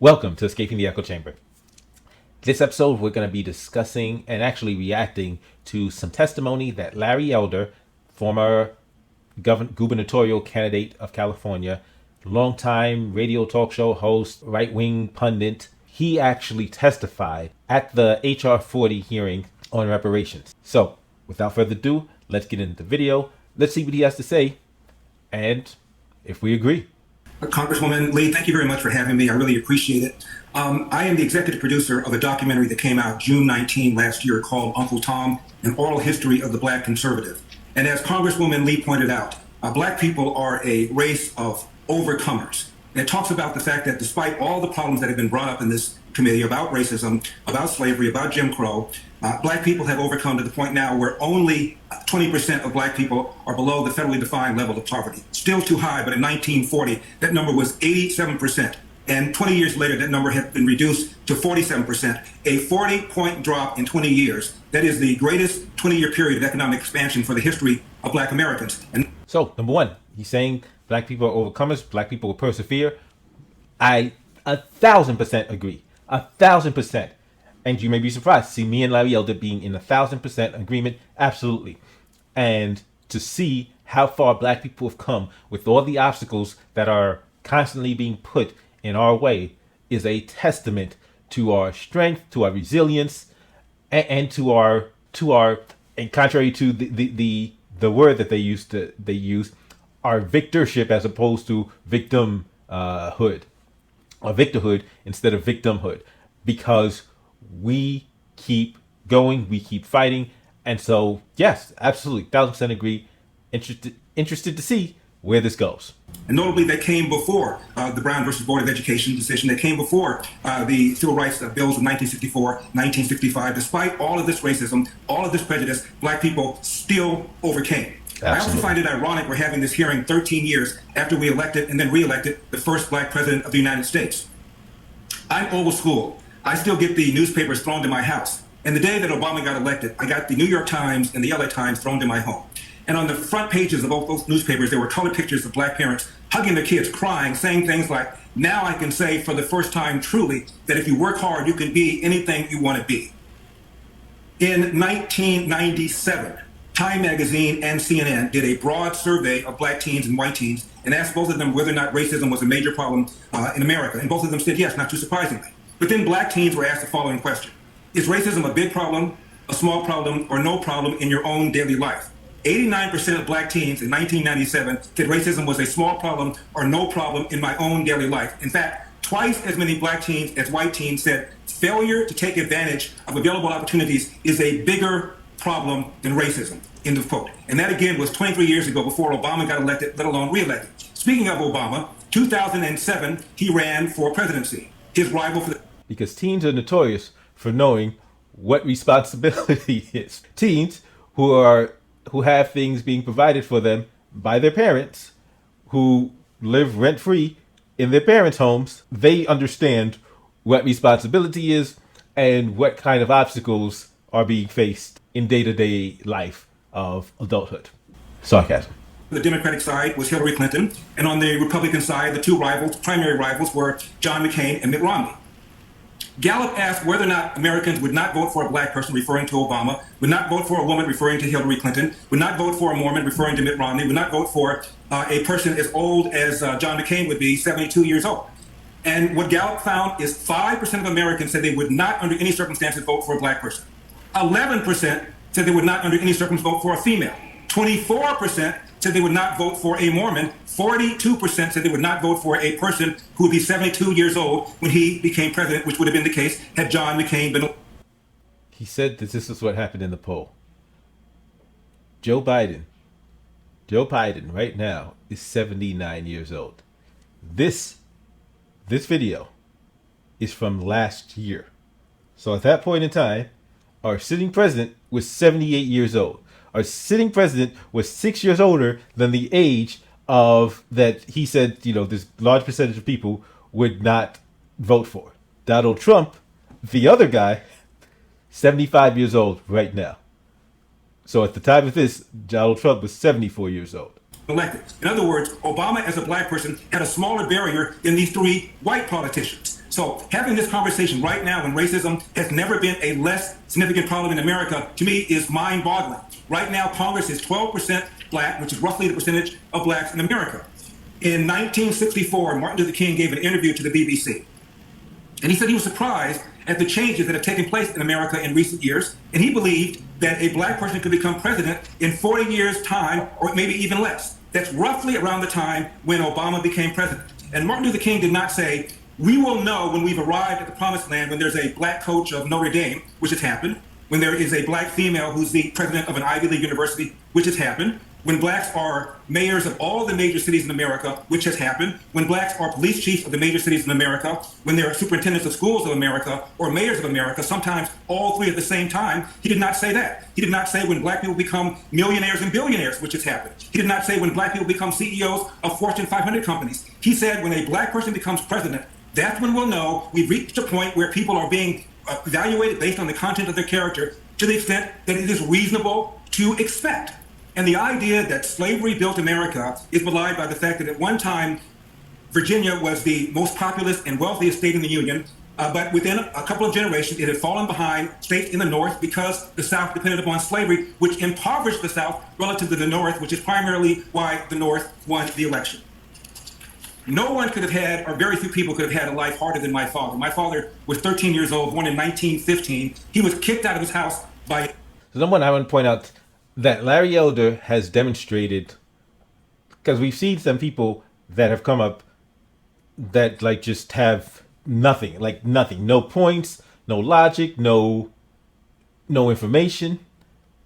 Welcome to Escaping the Echo Chamber. This episode, we're going to be discussing and actually reacting to some testimony that Larry Elder, former gubernatorial candidate of California, longtime radio talk show host, right-wing pundit, he actually testified at the HR 40 hearing on reparations. So, without further ado, let's get into the video. Let's see what he has to say, and if we agree. Congresswoman Lee, thank you very much for having me. I really appreciate it. I am the executive producer of a documentary that came out June 19 last year called Uncle Tom, An Oral History of the Black Conservative. And as Congresswoman Lee pointed out, Black people are a race of overcomers. And it talks about the fact that despite all the problems that have been brought up in this committee about racism, about slavery, about Jim Crow, Black people have overcome to the point now where only 20% of Black people are below the federally defined level of poverty. Still too high, but in 1940, that number was 87%. And 20 years later, that number had been reduced to 47%, a 40-point drop in 20 years. That is the greatest 20-year period of economic expansion for the history of Black Americans. And so, number one, he's saying Black people are overcomers, Black people will persevere. I 1,000% agree. 1,000%. And you may be surprised to see me and Larry Elder being in 1,000% agreement. Absolutely. And to see how far Black people have come with all the obstacles that are constantly being put in our way is a testament to our strength, to our resilience, and to our and contrary to the word that they use, our victorship as opposed to victimhood, or victorhood instead of victimhood, because we keep going, we keep fighting. And so, yes, absolutely, 1,000% agree. Interested to see where this goes. And notably, that came before the Brown versus Board of Education decision. That came before the Civil Rights Bills of 1964, 1965. Despite all of this racism, all of this prejudice, Black people still overcame. Absolutely. I also find it ironic we're having this hearing 13 years after we elected and then re-elected the first Black president of the United States. I'm old school. I still get the newspapers thrown to my house. And the day that Obama got elected, I got the New York Times and the LA Times thrown to my home. And on the front pages of both those newspapers, there were color pictures of Black parents hugging their kids, crying, saying things like, now I can say for the first time truly that if you work hard, you can be anything you want to be. In 1997, Time Magazine and CNN did a broad survey of Black teens and white teens and asked both of them whether or not racism was a major problem in America. And both of them said yes, not too surprisingly. But then Black teens were asked the following question: is racism a big problem, a small problem, or no problem in your own daily life? 89% of Black teens in 1997 said racism was a small problem or no problem in my own daily life. In fact, twice as many Black teens as white teens said failure to take advantage of available opportunities is a bigger problem than racism, end of quote. And that again was 23 years ago before Obama got elected, let alone re-elected. Speaking of Obama, 2007, he ran for presidency. His rival for the... Because teens are notorious for knowing what responsibility is. Teens who have things being provided for them by their parents, who live rent-free in their parents' homes, they understand what responsibility is and what kind of obstacles are being faced in day-to-day life of adulthood. Sarcasm. The Democratic side was Hillary Clinton, and on the Republican side, the two primary rivals were John McCain and Mitt Romney. Gallup asked whether or not Americans would not vote for a Black person, referring to Obama, would not vote for a woman, referring to Hillary Clinton, would not vote for a Mormon, referring to Mitt Romney, would not vote for a person as old as John McCain would be, 72 years old. And what Gallup found is 5% of Americans said they would not, under any circumstances, vote for a Black person. 11% said they would not, under any circumstances, vote for a female. 24% said they would not vote for a Mormon. 42% said they would not vote for a person who would be 72 years old when he became president, which would have been the case had John McCain been... He said that this is what happened in the poll. Joe Biden right now is 79 years old. This video is from last year. So at that point in time, our sitting president was 78 years old. Our sitting president was 6 years older than the age of that he said, this large percentage of people would not vote for. Donald Trump, the other guy, 75 years old right now. So at the time of this, Donald Trump was 74 years old. Elected. In other words, Obama as a Black person had a smaller barrier than these three white politicians. So having this conversation right now when racism has never been a less significant problem in America, to me, is mind-boggling. Right now, Congress is 12% black, which is roughly the percentage of blacks in America. In 1964, Martin Luther King gave an interview to the BBC. And he said he was surprised at the changes that have taken place in America in recent years. And he believed that a black person could become president in 40 years' time, or maybe even less. That's roughly around the time when Obama became president. And Martin Luther King did not say, we will know when we've arrived at the promised land when there's a black coach of Notre Dame, which has happened, when there is a black female who's the president of an Ivy League university, which has happened, when blacks are mayors of all the major cities in America, which has happened, when blacks are police chiefs of the major cities in America, when there are superintendents of schools of America or mayors of America, sometimes all three at the same time. He did not say that. He did not say when black people become millionaires and billionaires, which has happened. He did not say when black people become CEOs of Fortune 500 companies. He said when a black person becomes president, that's when we'll know we've reached a point where people are being evaluated based on the content of their character to the extent that it is reasonable to expect. And the idea that slavery built America is belied by the fact that at one time, Virginia was the most populous and wealthiest state in the Union, but within a couple of generations, it had fallen behind states in the North because the South depended upon slavery, which impoverished the South relative to the North, which is primarily why the North won the election. No one could have had, or very few people could have had a life harder than my father. My father was 13 years old, born in 1915. He was kicked out of his house by... Someone I want to point out that Larry Elder has demonstrated, because we've seen some people that have come up that like just have nothing, no points, no logic, no information.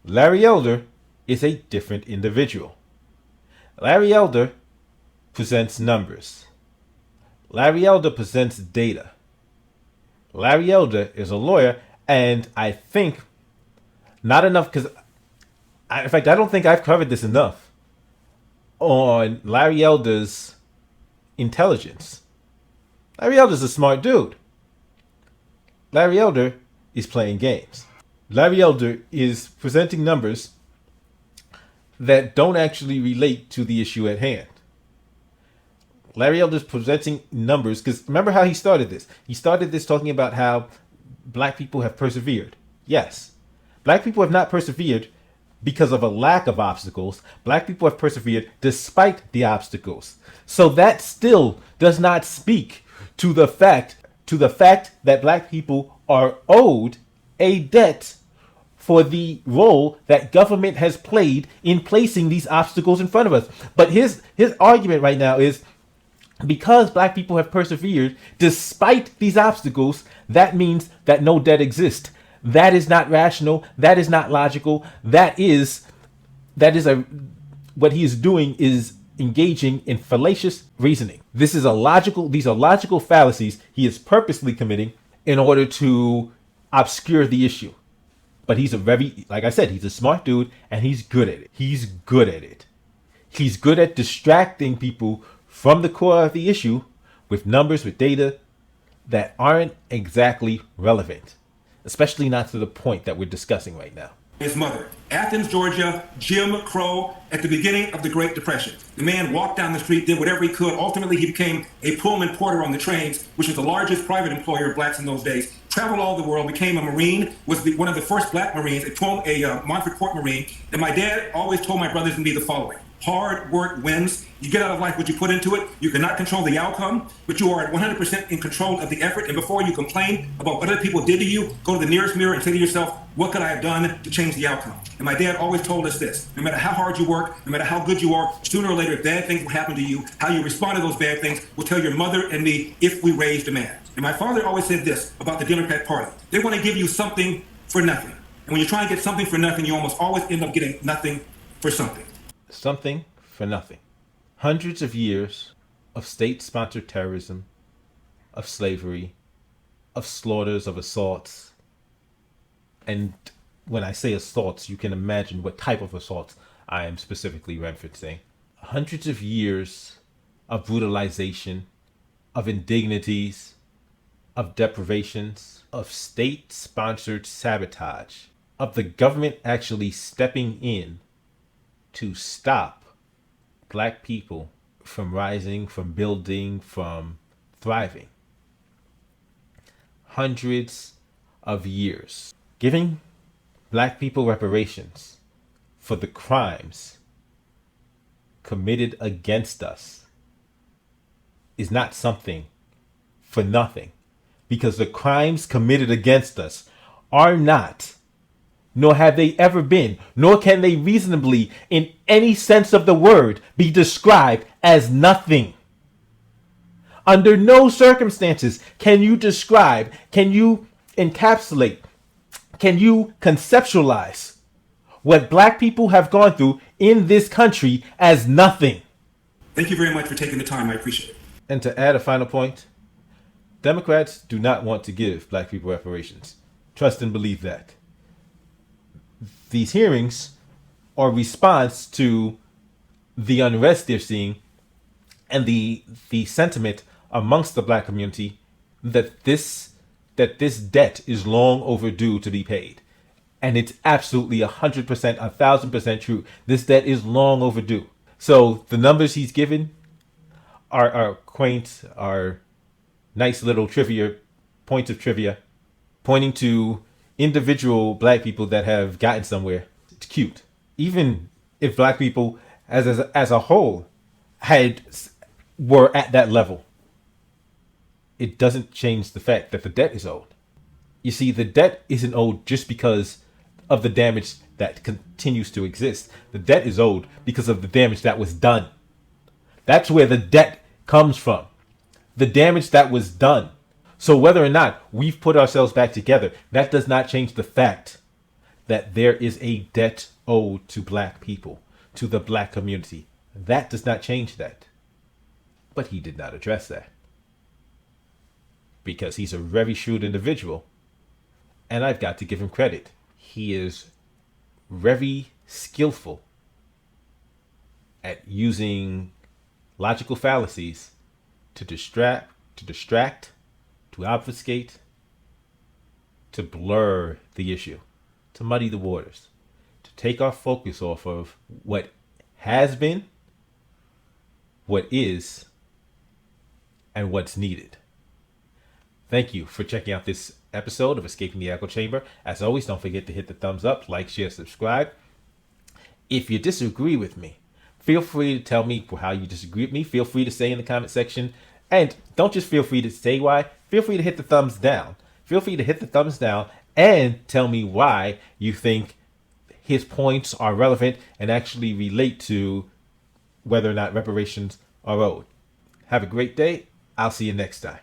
Larry Elder is a different individual. Larry Elder presents numbers. Larry Elder presents data. Larry Elder is a lawyer, and I think not enough, because in fact, I don't think I've covered this enough on Larry Elder's intelligence. Larry Elder's a smart dude. Larry Elder is playing games. Larry Elder is presenting numbers that don't actually relate to the issue at hand. Larry Elder's presenting numbers, because remember how he started this? He started this talking about how black people have persevered. Yes, black people have not persevered because of a lack of obstacles. Black people have persevered despite the obstacles. So that still does not speak to the fact that black people are owed a debt for the role that government has played in placing these obstacles in front of us. But his argument right now is because black people have persevered despite these obstacles, that means that no debt exists. That is not rational. That is not logical. What he is doing is engaging in fallacious reasoning. These are logical fallacies he is purposely committing in order to obscure the issue. But he's like I said, he's a smart dude and he's good at it. He's good at distracting people from the core of the issue with numbers, with data that aren't exactly relevant, especially not to the point that we're discussing right now. His mother, Athens, Georgia, Jim Crow, at the beginning of the Great Depression. The man walked down the street, did whatever he could. Ultimately, he became a Pullman porter on the trains, which was the largest private employer of blacks in those days. Traveled all over the world, became a Marine, was one of the first black Marines, a Montford Court Marine. And my dad always told my brothers and me the following: hard work wins. You get out of life what you put into it. You cannot control the outcome, but you are 100% in control of the effort. And before you complain about what other people did to you, go to the nearest mirror and say to yourself, what could I have done to change the outcome? And my dad always told us this: no matter how hard you work, no matter how good you are, sooner or later bad things will happen to you. How you respond to those bad things will tell your mother and me if we raise demand. And my father always said this about the Democrat Party: they want to give you something for nothing. And when you try and get something for nothing, you almost always end up getting nothing for something. Something for nothing. Hundreds of years of state-sponsored terrorism, of slavery, of slaughters, of assaults. And when I say assaults, you can imagine what type of assaults I am specifically referencing. Hundreds of years of brutalization, of indignities, of deprivations, of state-sponsored sabotage, of the government actually stepping in to stop black people from rising, from building, from thriving. hundreds of years. Giving black people reparations for the crimes committed against us is not something for nothing, because the crimes committed against us are not, nor have they ever been, nor can they reasonably, in any sense of the word, be described as nothing. Under no circumstances can you describe, can you encapsulate, can you conceptualize what black people have gone through in this country as nothing. Thank you very much for taking the time. I appreciate it. And to add a final point, Democrats do not want to give black people reparations. Trust and believe that. These hearings are a response to the unrest they're seeing and the sentiment amongst the black community that this debt is long overdue to be paid. And it's absolutely 100%, 1,000% true. This debt is long overdue. So the numbers he's given are quaint, are nice little points of trivia, pointing to individual black people that have gotten somewhere. It's cute. Even if black people as a whole were at that level, it doesn't change the fact that the debt is owed. You see, the debt isn't owed just because of the damage that continues to exist. The debt is owed because of the damage that was done. That's where the debt comes from. The damage that was done. So whether or not we've put ourselves back together, that does not change the fact that there is a debt owed to black people, to the black community. That does not change that. But he did not address that, because he's a very shrewd individual, and I've got to give him credit. He is very skillful at using logical fallacies to distract, to obfuscate, to blur the issue, to muddy the waters, to take our focus off of what has been, what is, and what's needed. Thank you for checking out this episode of Escaping the Echo Chamber. As always, don't forget to hit the thumbs up, like, share, subscribe. If you disagree with me, feel free to tell me how you disagree with me. Feel free to say in the comment section. And don't just feel free to say why. Feel free to hit the thumbs down. Feel free to hit the thumbs down and tell me why you think his points are relevant and actually relate to whether or not reparations are owed. Have a great day. I'll see you next time.